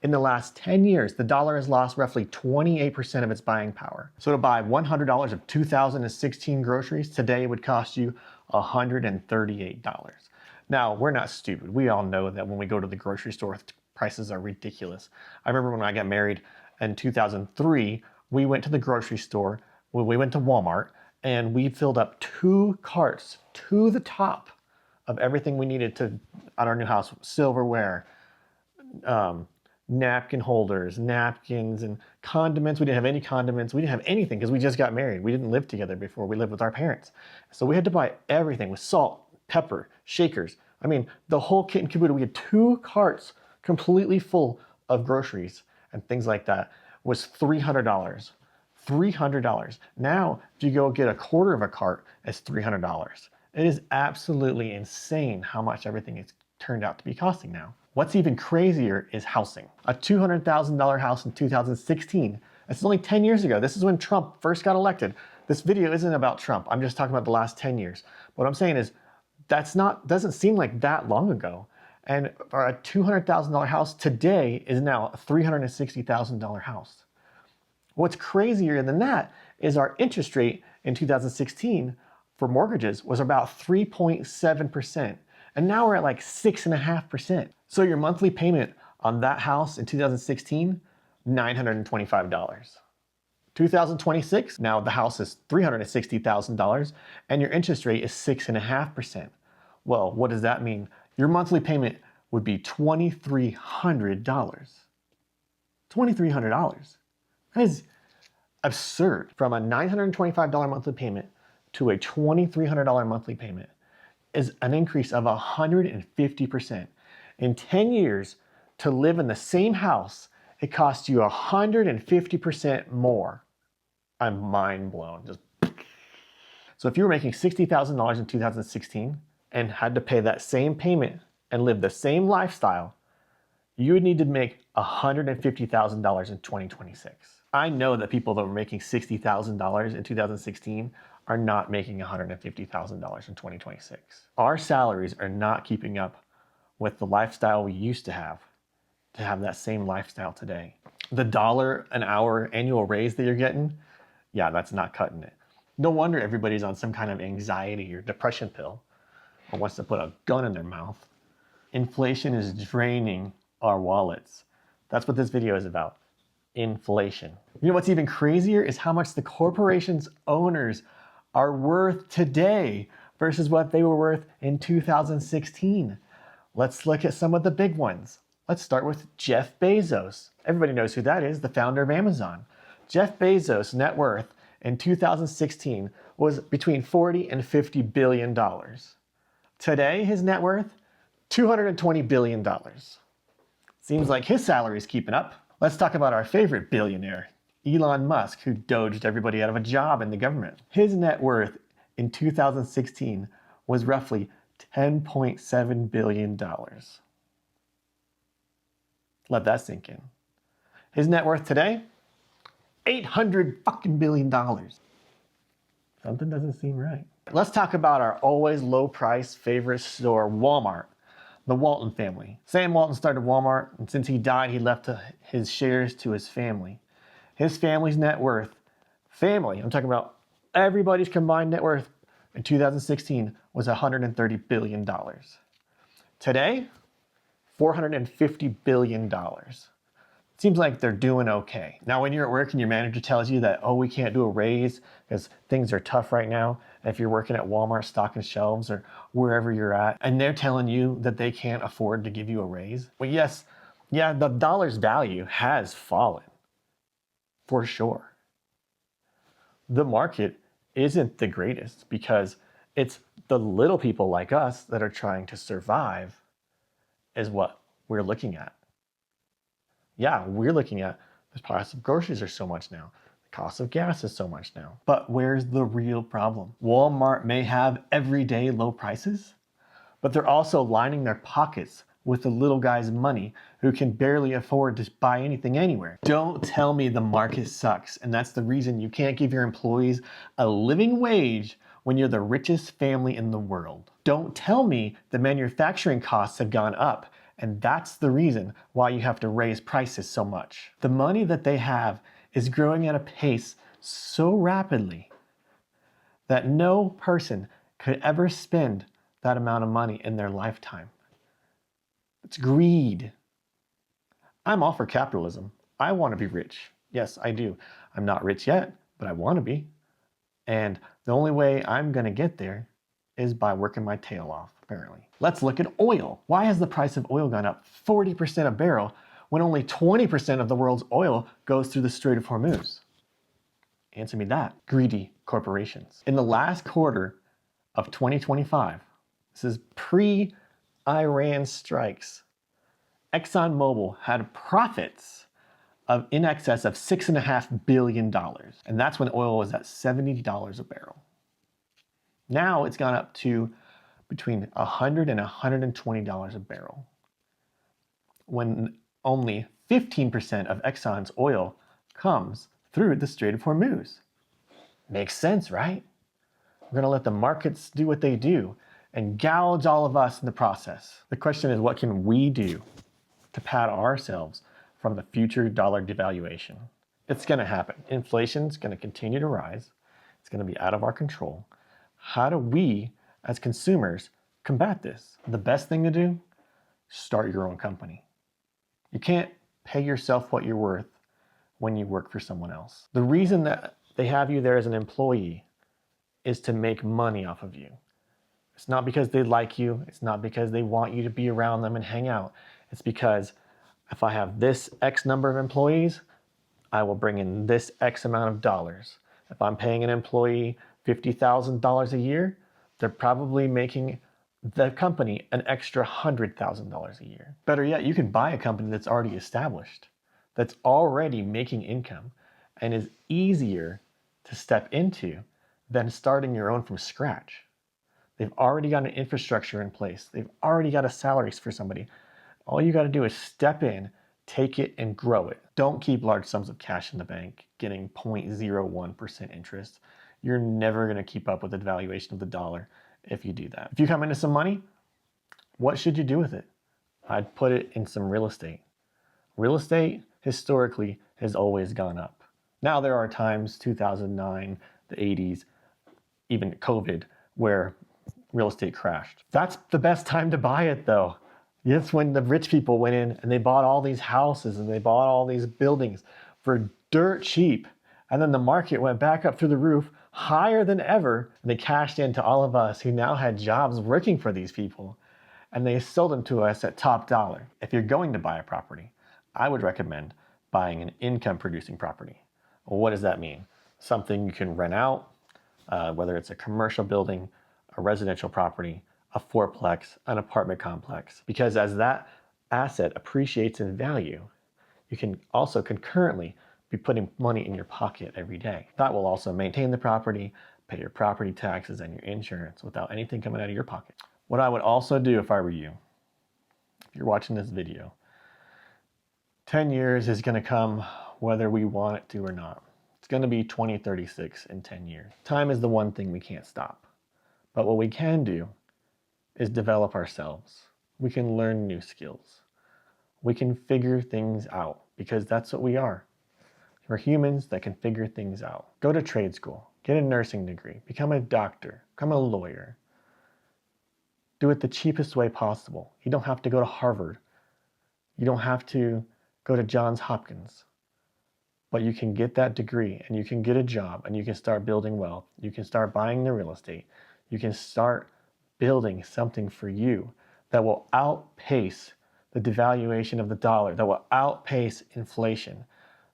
In the last 10 years, the dollar has lost roughly 28% of its buying power. So to buy $100 of 2016 groceries today would cost you $138. Now, we're not stupid. We all know that when we go to the grocery store, prices are ridiculous. I remember when I got married in 2003, we went to the grocery store, we went to Walmart, and we filled up 2 carts to the top of everything we needed to at our new house: silverware, napkin holders, napkins, and condiments. We didn't have any condiments. We didn't have anything because we just got married. We didn't live together before. We lived with our parents. So we had to buy everything with salt, pepper, shakers. I mean, the whole kit and caboodle. We had 2 carts completely full of groceries and things like that. Was $300. $300. Now, if you go get a quarter of a cart, it's $300. It is absolutely insane how much everything has turned out to be costing now. What's even crazier is housing. A $200,000 house in 2016. It's only 10 years ago. This is when Trump first got elected. This video isn't about Trump. I'm just talking about the last 10 years. What I'm saying is doesn't seem like that long ago. And for a $200,000 house today is now a $360,000 house. What's crazier than that is our interest rate in 2016 for mortgages was about 3.7%. And now we're at like 6.5%. So your monthly payment on that house in 2016, $925. 2026, now the house is $360,000 and your interest rate is 6.5%. Well, what does that mean? Your monthly payment would be $2,300. $2,300. That is absurd. From a $925 monthly payment to a $2,300 monthly payment is an increase of 150%. In 10 years, to live in the same house, it costs you 150% more. I'm mind blown. So if you were making $60,000 in 2016 and had to pay that same payment and live the same lifestyle, you would need to make $150,000 in 2026. I know that people that were making $60,000 in 2016 are not making $150,000 in 2026. Our salaries are not keeping up with the lifestyle we used to have that same lifestyle today. The $1 an hour annual raise that you're getting, yeah, that's not cutting it. No wonder everybody's on some kind of anxiety or depression pill or wants to put a gun in their mouth. Inflation is draining our wallets. That's what this video is about. Inflation. You know what's even crazier is how much the corporation's owners are worth today versus what they were worth in 2016. Let's look at some of the big ones. Let's start with Jeff Bezos. Everybody knows who that is, the founder of Amazon. Jeff Bezos' net worth in 2016 was between $40 and $50 billion. Today, his net worth, $220 billion. Seems like his salary is keeping up. Let's talk about our favorite billionaire, Elon Musk, who doged everybody out of a job in the government. His net worth in 2016 was roughly $10.7 billion. Let that sink in. His net worth today, $800 billion. Something doesn't seem right. Let's talk about our always low price favorite store, Walmart. The Walton family. Sam Walton started Walmart, and since he died, he left his shares to his family. His family's net worth, I'm talking about everybody's combined net worth in 2016 was $130 billion. Today, $450 billion. Seems like they're doing okay. Now, when you're at work and your manager tells you that, oh, we can't do a raise because things are tough right now, and if you're working at Walmart stocking shelves or wherever you're at, and they're telling you that they can't afford to give you a raise, well, yes, yeah, the dollar's value has fallen, for sure. The market isn't the greatest because it's the little people like us that are trying to survive is what we're looking at. Yeah, we're looking at the price of groceries are so much now. The cost of gas is so much now. But where's the real problem? Walmart may have everyday low prices, but they're also lining their pockets with the little guy's money who can barely afford to buy anything anywhere. Don't tell me the market sucks, and that's the reason you can't give your employees a living wage when you're the richest family in the world. Don't tell me the manufacturing costs have gone up And that's the reason why you have to raise prices so much. The money that they have is growing at a pace so rapidly that no person could ever spend that amount of money in their lifetime. It's greed. I'm all for capitalism. I want to be rich. Yes, I do. I'm not rich yet, but I want to be. And the only way I'm going to get there is by working my tail off, apparently. Let's look at oil. Why has the price of oil gone up 40% a barrel when only 20% of the world's oil goes through the Strait of Hormuz? Answer me that. Greedy corporations. In the last quarter of 2025, this is pre-Iran strikes, ExxonMobil had profits of in excess of $6.5 billion. And that's when oil was at $70 a barrel. Now it's gone up to between $100 and $120 a barrel, when only 15% of Exxon's oil comes through the Strait of Hormuz. Makes sense, right? We're going to let the markets do what they do and gouge all of us in the process. The question is, what can we do to pad ourselves from the future dollar devaluation? It's going to happen. Inflation's going to continue to rise. It's going to be out of our control. How do we, as consumers, combat this? The best thing to do? Start your own company. You can't pay yourself what you're worth when you work for someone else. The reason that they have you there as an employee is to make money off of you. It's not because they like you. It's not because they want you to be around them and hang out. It's because if I have this X number of employees, I will bring in this X amount of dollars. If I'm paying an employee $50,000 a year, they're probably making the company an extra $100,000 a year. Better yet, you can buy a company that's already established, that's already making income, and is easier to step into than starting your own from scratch. They've already got an infrastructure in place. They've already got a salary for somebody. All you got to do is step in, take it, and grow it. Don't keep large sums of cash in the bank getting 0.01% interest. You're never going to keep up with the devaluation of the dollar if you do that. If you come into some money, what should you do with it? I'd put it in some real estate. Real estate, historically, has always gone up. Now there are times, 2009, the 80s, even COVID, where real estate crashed. That's the best time to buy it, though. That's when the rich people went in and they bought all these houses and they bought all these buildings for dirt cheap. And then the market went back up through the roof, higher than ever. And they cashed into all of us who now had jobs working for these people. And they sold them to us at top dollar. If you're going to buy a property, I would recommend buying an income producing property. Well, what does that mean? Something you can rent out, whether it's a commercial building, a residential property, a fourplex, an apartment complex. Because as that asset appreciates in value, you can also concurrently be putting money in your pocket every day. That will also maintain the property, pay your property taxes and your insurance without anything coming out of your pocket. What I would also do if I were you, if you're watching this video, 10 years is going to come whether we want it to or not. It's going to be 2036 in 10 years. Time is the one thing we can't stop. But what we can do is develop ourselves. We can learn new skills. We can figure things out because that's what we are. We're humans that can figure things out. Go to trade school, get a nursing degree, become a doctor, become a lawyer. Do it the cheapest way possible. You don't have to go to Harvard. You don't have to go to Johns Hopkins. But you can get that degree and you can get a job and you can start building wealth. You can start buying the real estate. You can start building something for you that will outpace the devaluation of the dollar, that will outpace inflation,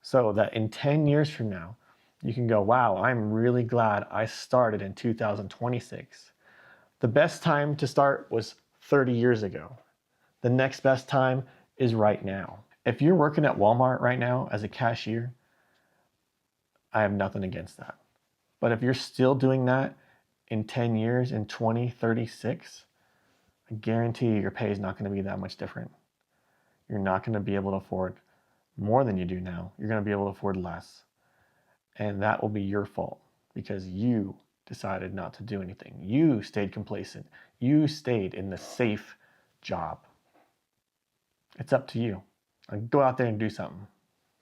so that in 10 years from now, you can go, wow, I'm really glad I started in 2026. The best time to start was 30 years ago. The next best time is right now. If you're working at Walmart right now as a cashier, I have nothing against that. But if you're still doing that in 10 years, in 2036, I guarantee you your pay is not going to be that much different. You're not going to be able to afford more than you do now. You're going to be able to afford less. And that will be your fault because you decided not to do anything. You stayed complacent. You stayed in the safe job. It's up to you. Like, go out there and do something.